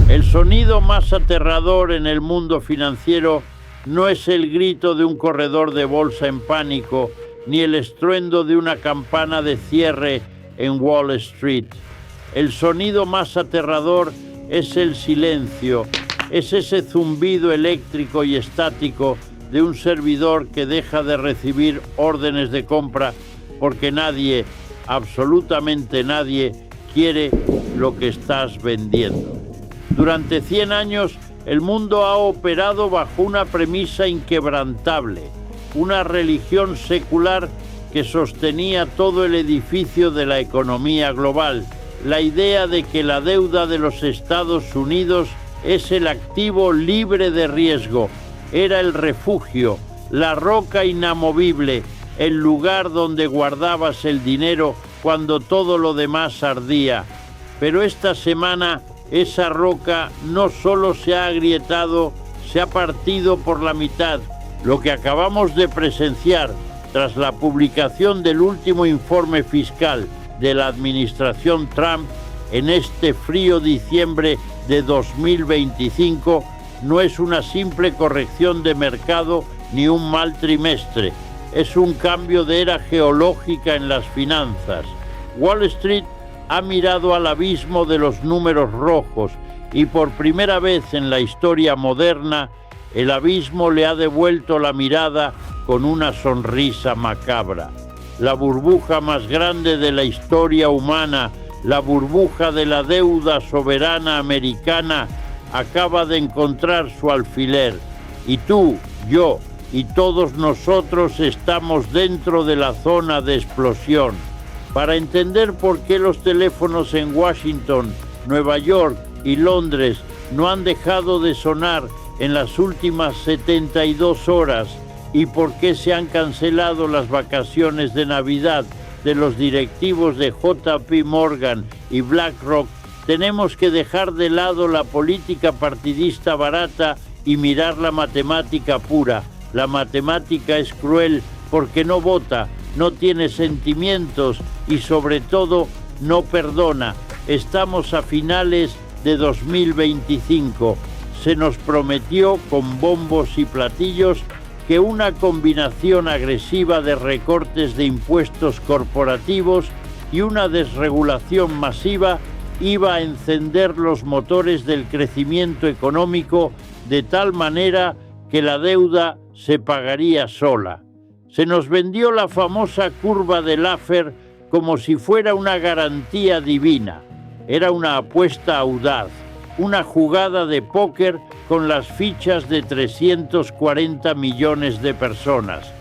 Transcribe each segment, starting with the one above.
El sonido más aterrador en el mundo financiero no es el grito de un corredor de bolsa en pánico, ni el estruendo de una campana de cierre en Wall Street. El sonido más aterrador es el silencio, es ese zumbido eléctrico y estático de un servidor que deja de recibir órdenes de compra porque nadie, absolutamente nadie, quiere lo que estás vendiendo. Durante 100 años, el mundo ha operado bajo una premisa inquebrantable, una religión secular que sostenía todo el edificio de la economía global, la idea de que la deuda de los Estados Unidos es el activo libre de riesgo, era el refugio, la roca inamovible, el lugar donde guardabas el dinero cuando todo lo demás ardía. Pero esta semana esa roca no solo se ha agrietado, se ha partido por la mitad. Lo que acabamos de presenciar tras la publicación del último informe fiscal de la administración Trump en este frío diciembre de 2025 no es una simple corrección de mercado ni un mal trimestre. Es un cambio de era geológica en las finanzas. Wall Street ha mirado al abismo de los números rojos y por primera vez en la historia moderna, el abismo le ha devuelto la mirada con una sonrisa macabra. La burbuja más grande de la historia humana, la burbuja de la deuda soberana americana, acaba de encontrar su alfiler. Y tú, yo y todos nosotros estamos dentro de la zona de explosión. Para entender por qué los teléfonos en Washington, Nueva York y Londres no han dejado de sonar en las últimas 72 horas y por qué se han cancelado las vacaciones de Navidad de los directivos de JP Morgan y BlackRock, tenemos que dejar de lado la política partidista barata y mirar la matemática pura. La matemática es cruel porque no vota, no tiene sentimientos y sobre todo no perdona. Estamos a finales de 2025. Se nos prometió con bombos y platillos que una combinación agresiva de recortes de impuestos corporativos y una desregulación masiva iba a encender los motores del crecimiento económico de tal manera que la deuda se pagaría sola. Se nos vendió la famosa curva de Laffer como si fuera una garantía divina. Era una apuesta audaz, una jugada de póker con las fichas de 340 millones de personas.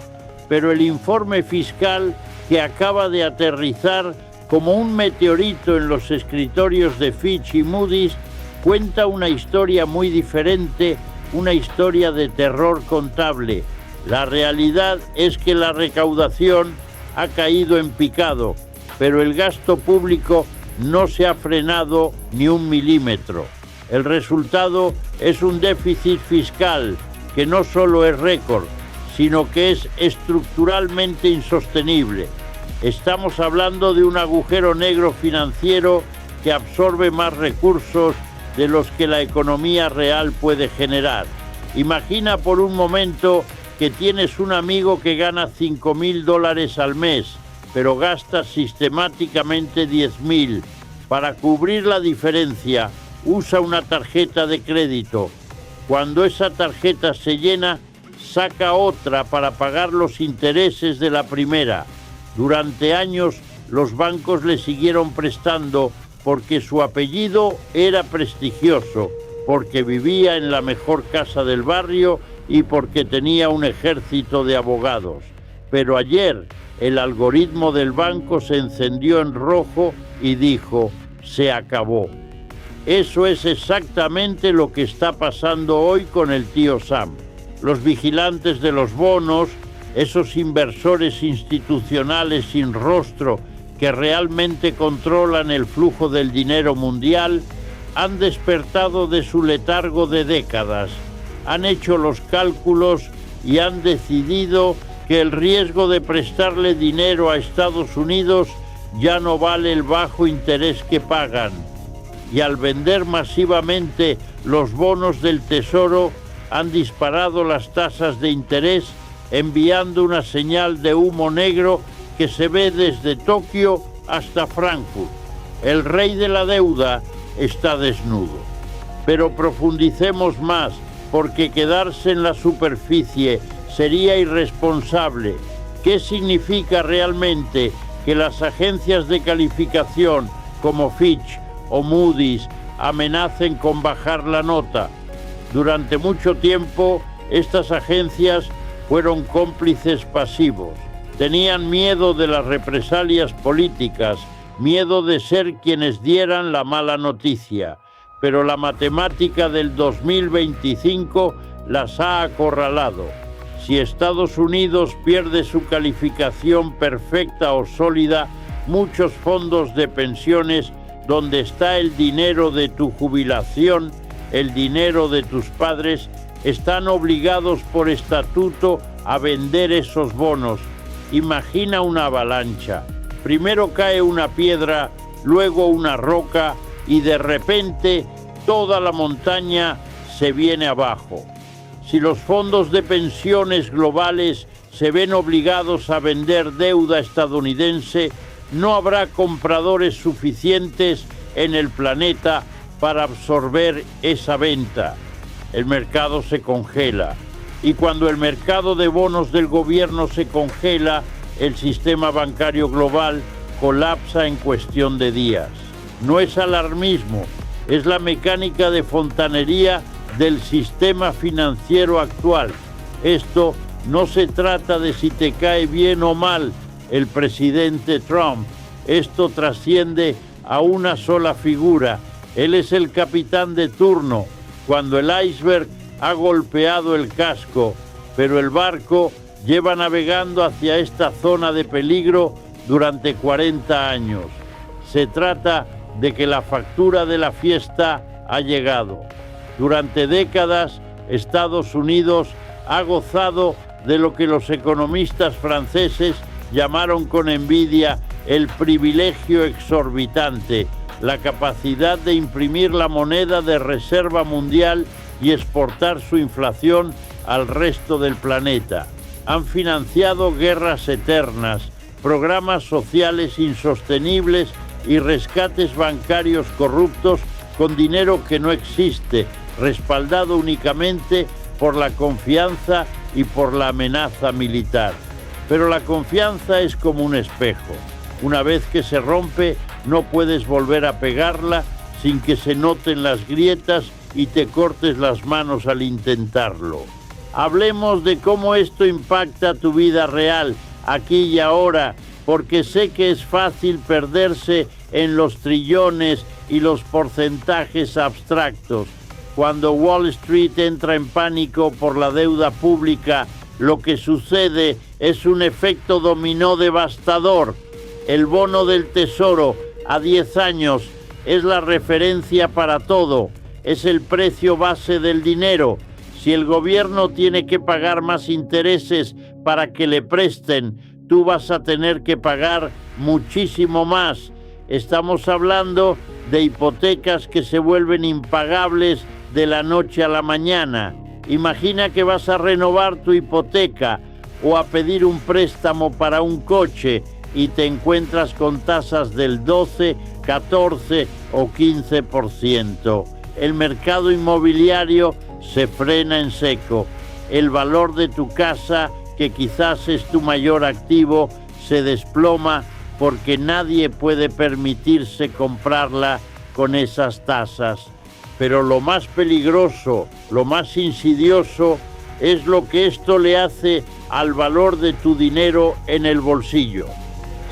Pero el informe fiscal que acaba de aterrizar como un meteorito en los escritorios de Fitch y Moody's cuenta una historia muy diferente, una historia de terror contable. La realidad es que la recaudación ha caído en picado, pero el gasto público no se ha frenado ni un milímetro. El resultado es un déficit fiscal que no solo es récord, sino que es estructuralmente insostenible. Estamos hablando de un agujero negro financiero que absorbe más recursos de los que la economía real puede generar. Imagina por un momento que tienes un amigo que gana $5,000 al mes, pero gasta sistemáticamente 10,000. Para cubrir la diferencia, usa una tarjeta de crédito. Cuando esa tarjeta se llena, saca otra para pagar los intereses de la primera. Durante años, los bancos le siguieron prestando porque su apellido era prestigioso, porque vivía en la mejor casa del barrio y porque tenía un ejército de abogados. Pero ayer, el algoritmo del banco se encendió en rojo y dijo: se acabó. Eso es exactamente lo que está pasando hoy con el tío Sam. Los vigilantes de los bonos, esos inversores institucionales sin rostro que realmente controlan el flujo del dinero mundial, han despertado de su letargo de décadas, han hecho los cálculos y han decidido que el riesgo de prestarle dinero a Estados Unidos ya no vale el bajo interés que pagan. y al vender masivamente los bonos del Tesoro han disparado las tasas de interés, enviando una señal de humo negro que se ve desde Tokio hasta Frankfurt. El rey de la deuda está desnudo. Pero profundicemos más, porque quedarse en la superficie sería irresponsable. ¿Qué significa realmente que las agencias de calificación como Fitch o Moody's amenacen con bajar la nota? Durante mucho tiempo, estas agencias fueron cómplices pasivos. Tenían miedo de las represalias políticas, miedo de ser quienes dieran la mala noticia. Pero la matemática del 2025 las ha acorralado. Si Estados Unidos pierde su calificación perfecta o sólida, muchos fondos de pensiones donde está el dinero de tu jubilación, el dinero de tus padres, están obligados por estatuto a vender esos bonos. Imagina una avalancha. Primero cae una piedra, luego una roca y de repente toda la montaña se viene abajo. Si los fondos de pensiones globales se ven obligados a vender deuda estadounidense, no habrá compradores suficientes en el planeta para absorber esa venta. El mercado se congela. Y cuando el mercado de bonos del gobierno se congela, el sistema bancario global colapsa en cuestión de días. No es alarmismo, es la mecánica de fontanería del sistema financiero actual. Esto no se trata de si te cae bien o mal el presidente Trump. Esto trasciende a una sola figura. Él es el capitán de turno cuando el iceberg ha golpeado el casco, pero el barco lleva navegando hacia esta zona de peligro durante 40 años. Se trata de que la factura de la fiesta ha llegado. Durante décadas, Estados Unidos ha gozado de lo que los economistas franceses llamaron con envidia el privilegio exorbitante, la capacidad de imprimir la moneda de reserva mundial y exportar su inflación al resto del planeta. Han financiado guerras eternas, programas sociales insostenibles y rescates bancarios corruptos con dinero que no existe, respaldado únicamente por la confianza y por la amenaza militar. Pero la confianza es como un espejo. Una vez que se rompe, no puedes volver a pegarla sin que se noten las grietas y te cortes las manos al intentarlo. Hablemos de cómo esto impacta tu vida real, aquí y ahora, porque sé que es fácil perderse en los trillones y los porcentajes abstractos. Cuando Wall Street entra en pánico por la deuda pública, lo que sucede es un efecto dominó devastador. El bono del Tesoro a 10 años es la referencia para todo, es el precio base del dinero. Si el gobierno tiene que pagar más intereses para que le presten, tú vas a tener que pagar muchísimo más. Estamos hablando de hipotecas que se vuelven impagables de la noche a la mañana. Imagina que vas a renovar tu hipoteca o a pedir un préstamo para un coche y te encuentras con tasas del 12, 14 o 15%. El mercado inmobiliario se frena en seco. El valor de tu casa, que quizás es tu mayor activo, se desploma porque nadie puede permitirse comprarla con esas tasas. Pero lo más peligroso, lo más insidioso, es lo que esto le hace al valor de tu dinero en el bolsillo.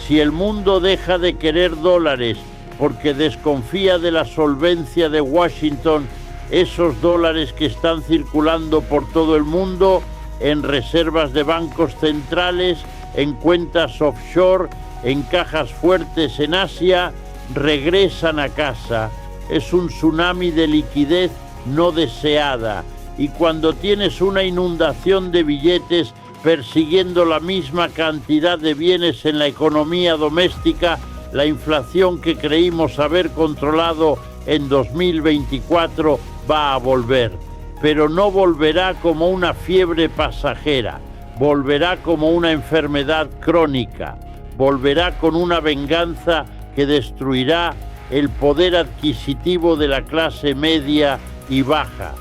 Si el mundo deja de querer dólares porque desconfía de la solvencia de Washington, esos dólares que están circulando por todo el mundo, en reservas de bancos centrales, en cuentas offshore, en cajas fuertes en Asia, regresan a casa. Es un tsunami de liquidez no deseada. Y cuando tienes una inundación de billetes persiguiendo la misma cantidad de bienes en la economía doméstica, la inflación que creímos haber controlado en 2024 va a volver, pero no volverá como una fiebre pasajera, volverá como una enfermedad crónica, volverá con una venganza que destruirá el poder adquisitivo de la clase media y baja.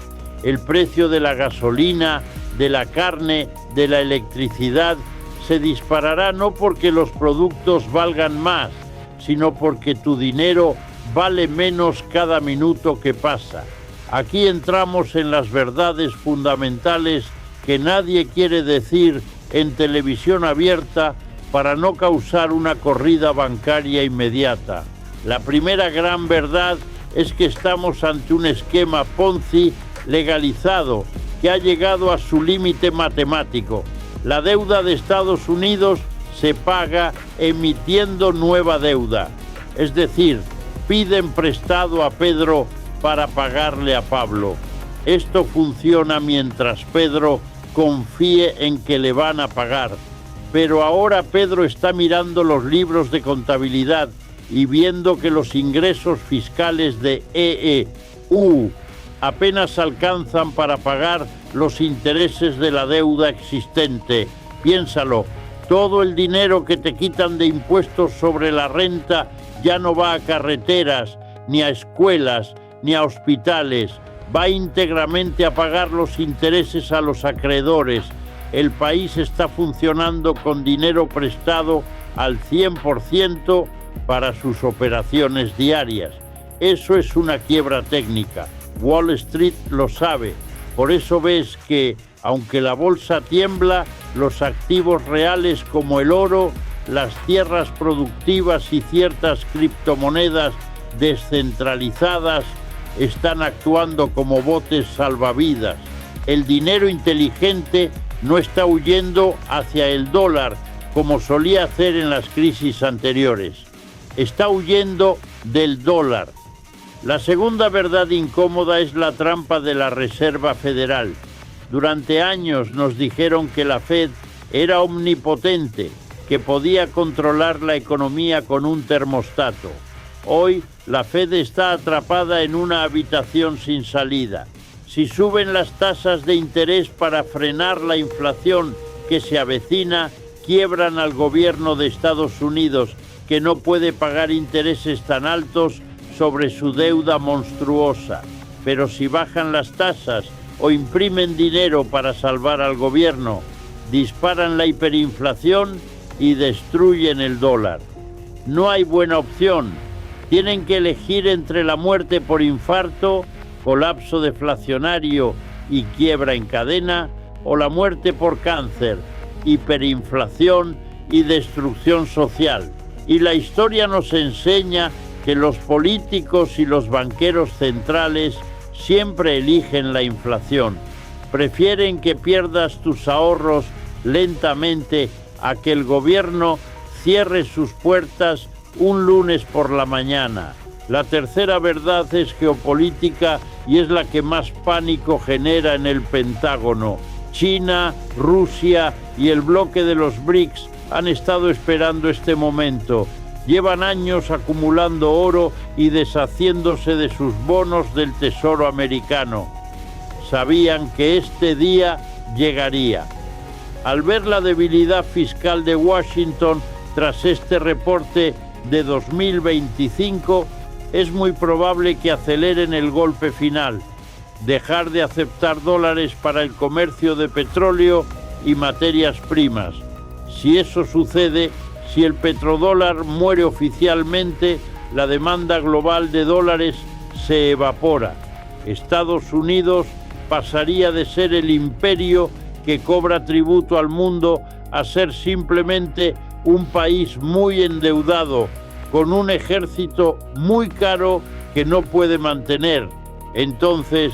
El precio de la gasolina, de la carne, de la electricidad se disparará no porque los productos valgan más, sino porque tu dinero vale menos cada minuto que pasa. Aquí entramos en las verdades fundamentales que nadie quiere decir en televisión abierta para no causar una corrida bancaria inmediata. La primera gran verdad es que estamos ante un esquema Ponzi legalizado que ha llegado a su límite matemático. La deuda de Estados Unidos se paga emitiendo nueva deuda. Es decir, piden prestado a Pedro para pagarle a Pablo. Esto funciona mientras Pedro confíe en que le van a pagar. Pero ahora Pedro está mirando los libros de contabilidad y viendo que los ingresos fiscales de EEU apenas alcanzan para pagar los intereses de la deuda existente. Piénsalo, todo el dinero que te quitan de impuestos sobre la renta ya no va a carreteras, ni a escuelas, ni a hospitales, va íntegramente a pagar los intereses a los acreedores. El país está funcionando con dinero prestado al 100% para sus operaciones diarias. Eso es una quiebra técnica. Wall Street lo sabe. Por eso ves que, aunque la bolsa tiembla, los activos reales como el oro, las tierras productivas y ciertas criptomonedas descentralizadas están actuando como botes salvavidas. El dinero inteligente no está huyendo hacia el dólar como solía hacer en las crisis anteriores. Está huyendo del dólar. La segunda verdad incómoda es la trampa de la Reserva Federal. Durante años nos dijeron que la Fed era omnipotente, que podía controlar la economía con un termostato. Hoy la Fed está atrapada en una habitación sin salida. Si suben las tasas de interés para frenar la inflación que se avecina, quiebran al gobierno de Estados Unidos, que no puede pagar intereses tan altos sobre su deuda monstruosa. Pero si bajan las tasas o imprimen dinero para salvar al gobierno, disparan la hiperinflación y destruyen el dólar. No hay buena opción. Tienen que elegir entre la muerte por infarto, colapso deflacionario y quiebra en cadena, o la muerte por cáncer, hiperinflación y destrucción social. Y la historia nos enseña que los políticos y los banqueros centrales siempre eligen la inflación. Prefieren que pierdas tus ahorros lentamente a que el gobierno cierre sus puertas un lunes por la mañana. La tercera verdad es geopolítica y es la que más pánico genera en el Pentágono. China, Rusia y el bloque de los BRICS han estado esperando este momento. Llevan años acumulando oro y deshaciéndose de sus bonos del Tesoro americano. Sabían que este día llegaría. Al ver la debilidad fiscal de Washington tras este reporte de 2025, es muy probable que aceleren el golpe final, dejar de aceptar dólares para el comercio de petróleo y materias primas. Si eso sucede, si el petrodólar muere oficialmente, la demanda global de dólares se evapora. Estados Unidos pasaría de ser el imperio que cobra tributo al mundo a ser simplemente un país muy endeudado, con un ejército muy caro que no puede mantener. Entonces,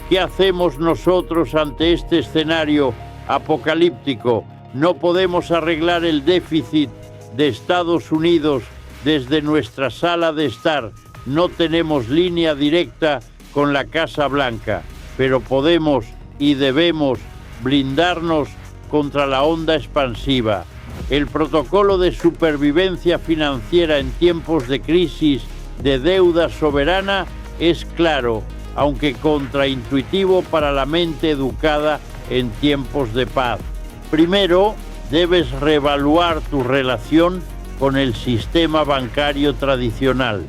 ¿qué hacemos nosotros ante este escenario apocalíptico? No podemos arreglar el déficit de Estados Unidos desde nuestra sala de estar. No tenemos línea directa con la Casa Blanca, pero podemos y debemos blindarnos contra la onda expansiva. El protocolo de supervivencia financiera en tiempos de crisis de deuda soberana es claro, aunque contraintuitivo para la mente educada en tiempos de paz. Primero, debes reevaluar tu relación con el sistema bancario tradicional.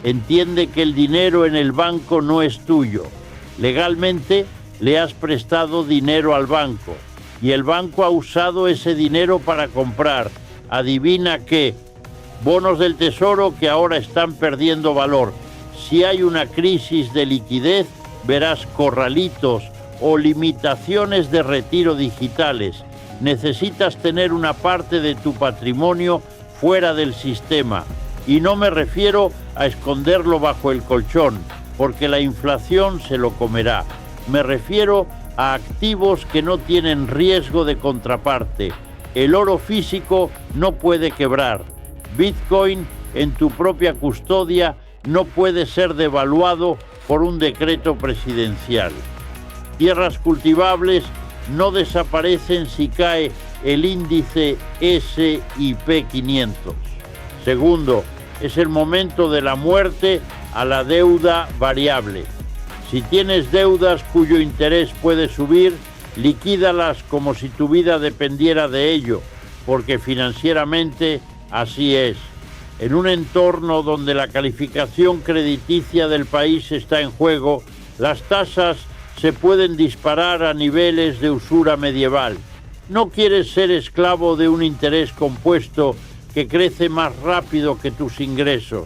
Entiende que el dinero en el banco no es tuyo. Legalmente le has prestado dinero al banco y el banco ha usado ese dinero para comprar, adivina qué, bonos del Tesoro que ahora están perdiendo valor. Si hay una crisis de liquidez, verás corralitos o limitaciones de retiro digitales. Necesitas tener una parte de tu patrimonio fuera del sistema. Y no me refiero a esconderlo bajo el colchón, porque la inflación se lo comerá. Me refiero a activos que no tienen riesgo de contraparte. El oro físico no puede quebrar. Bitcoin en tu propia custodia no puede ser devaluado por un decreto presidencial. Tierras cultivables no desaparecen si cae el índice S&P 500. Segundo, es el momento de la muerte a la deuda variable. Si tienes deudas cuyo interés puede subir, liquídalas como si tu vida dependiera de ello, porque financieramente así es. En un entorno donde la calificación crediticia del país está en juego, las tasas se pueden disparar a niveles de usura medieval. No quieres ser esclavo de un interés compuesto que crece más rápido que tus ingresos.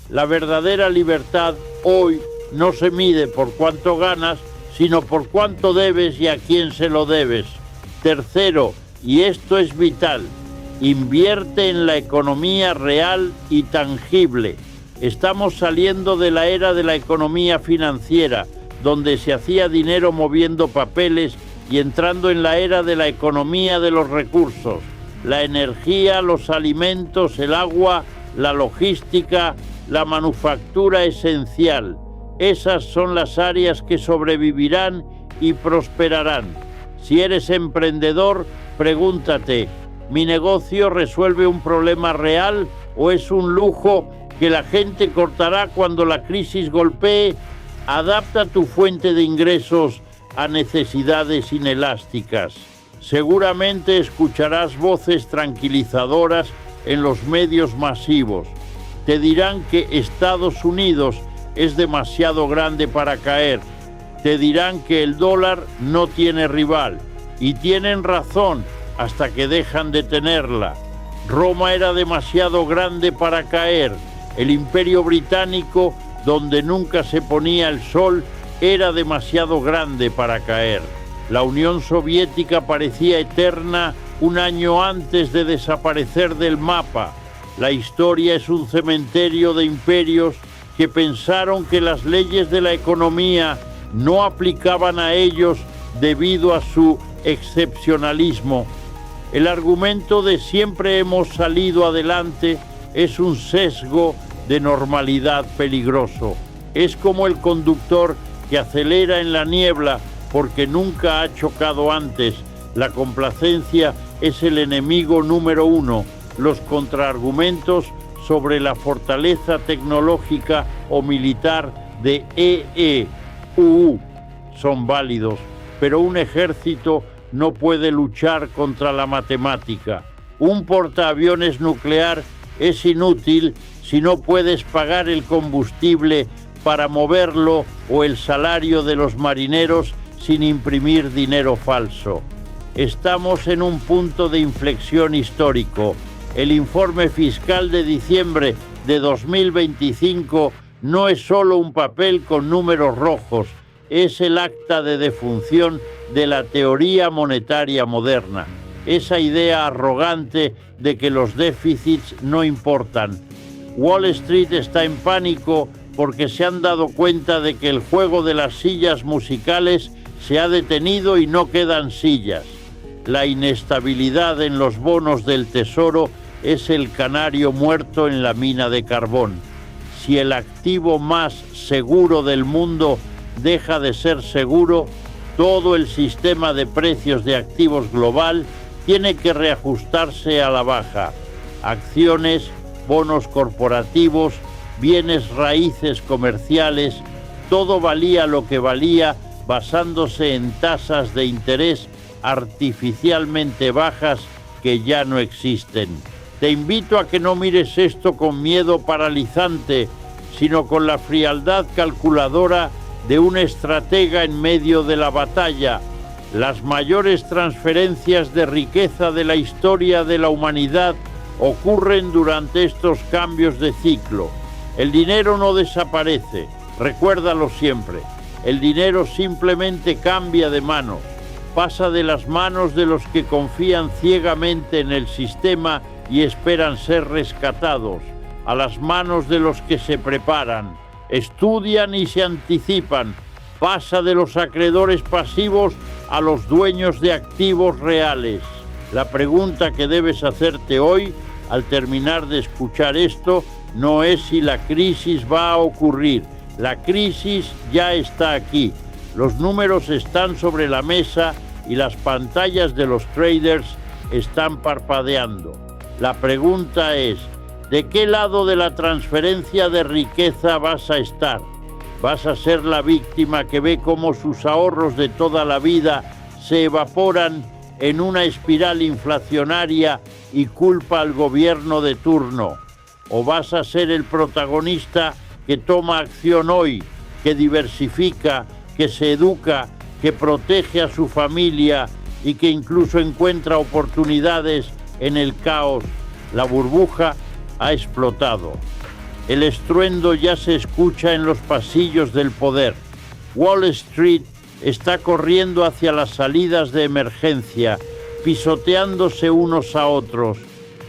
La verdadera libertad hoy no se mide por cuánto ganas, sino por cuánto debes y a quién se lo debes. Tercero, y esto es vital, invierte en la economía real y tangible. Estamos saliendo de la era de la economía financiera, donde se hacía dinero moviendo papeles, y entrando en la era de la economía de los recursos. La energía, los alimentos, el agua, la logística, la manufactura esencial. Esas son las áreas que sobrevivirán y prosperarán. Si eres emprendedor, pregúntate, ¿mi negocio resuelve un problema real o es un lujo que la gente cortará cuando la crisis golpee? Adapta tu fuente de ingresos a necesidades inelásticas. Seguramente escucharás voces tranquilizadoras en los medios masivos. Te dirán que Estados Unidos es demasiado grande para caer. Te dirán que el dólar no tiene rival. Y tienen razón hasta que dejan de tenerla. Roma era demasiado grande para caer. El Imperio Británico, donde nunca se ponía el sol, era demasiado grande para caer. La Unión Soviética parecía eterna un año antes de desaparecer del mapa. La historia es un cementerio de imperios que pensaron que las leyes de la economía no aplicaban a ellos debido a su excepcionalismo. El argumento de siempre hemos salido adelante es un sesgo de normalidad peligroso. Es como el conductor que acelera en la niebla porque nunca ha chocado antes. La complacencia es el enemigo número uno. Los contraargumentos sobre la fortaleza tecnológica o militar de EEUU son válidos, pero un ejército no puede luchar contra la matemática. Un portaaviones nuclear es inútil si no puedes pagar el combustible para moverlo o el salario de los marineros sin imprimir dinero falso. Estamos en un punto de inflexión histórico. El informe fiscal de diciembre de 2025 no es solo un papel con números rojos, es el acta de defunción de la teoría monetaria moderna. Esa idea arrogante de que los déficits no importan. Wall Street está en pánico porque se han dado cuenta de que el juego de las sillas musicales se ha detenido y no quedan sillas. La inestabilidad en los bonos del Tesoro es el canario muerto en la mina de carbón. Si el activo más seguro del mundo deja de ser seguro, todo el sistema de precios de activos global tiene que reajustarse a la baja. Acciones, bonos corporativos, bienes raíces comerciales, Todo valía lo que valía basándose en tasas de interés artificialmente bajas que ya no existen. Te invito a que no mires esto con miedo paralizante, sino con la frialdad calculadora de un estratega en medio de la batalla. Las mayores transferencias de riqueza de la historia de la humanidad ocurren durante estos cambios de ciclo. El dinero no desaparece, recuérdalo siempre. El dinero simplemente cambia de manos, pasa de las manos de los que confían ciegamente en el sistema y esperan ser rescatados, a las manos de los que se preparan, estudian y se anticipan, pasa de los acreedores pasivos a los dueños de activos reales. La pregunta que debes hacerte hoy, al terminar de escuchar esto, no es si la crisis va a ocurrir. La crisis ya está aquí. Los números están sobre la mesa y las pantallas de los traders están parpadeando. La pregunta es, ¿de qué lado de la transferencia de riqueza vas a estar? ¿Vas a ser la víctima que ve cómo sus ahorros de toda la vida se evaporan en una espiral inflacionaria y culpa al gobierno de turno? ¿O vas a ser el protagonista que toma acción hoy, que diversifica, que se educa, que protege a su familia y que incluso encuentra oportunidades en el caos? La burbuja ha explotado. El estruendo ya se escucha en los pasillos del poder. Wall Street está corriendo hacia las salidas de emergencia, pisoteándose unos a otros.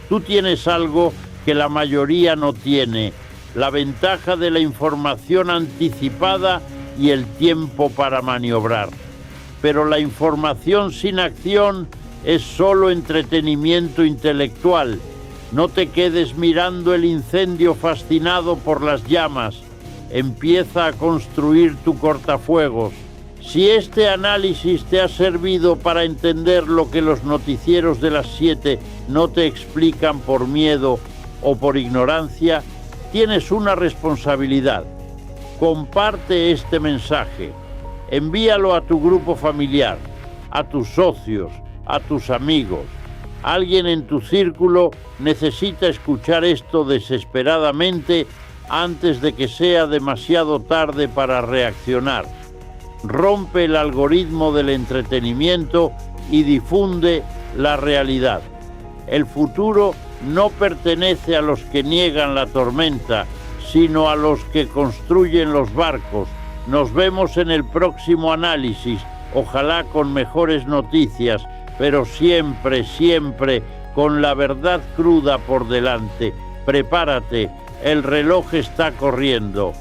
Tú tienes algo que la mayoría no tiene: la ventaja de la información anticipada y el tiempo para maniobrar. Pero la información sin acción es solo entretenimiento intelectual. No te quedes mirando el incendio fascinado por las llamas. Empieza a construir tu cortafuegos. Si este análisis te ha servido para entender lo que los noticieros de las 7 no te explican por miedo o por ignorancia, tienes una responsabilidad. Comparte este mensaje. Envíalo a tu grupo familiar, a tus socios, a tus amigos. Alguien en tu círculo necesita escuchar esto desesperadamente antes de que sea demasiado tarde para reaccionar. Rompe el algoritmo del entretenimiento y difunde la realidad. El futuro no pertenece a los que niegan la tormenta, sino a los que construyen los barcos. Nos vemos en el próximo análisis, ojalá con mejores noticias, pero siempre, siempre con la verdad cruda por delante. Prepárate, el reloj está corriendo.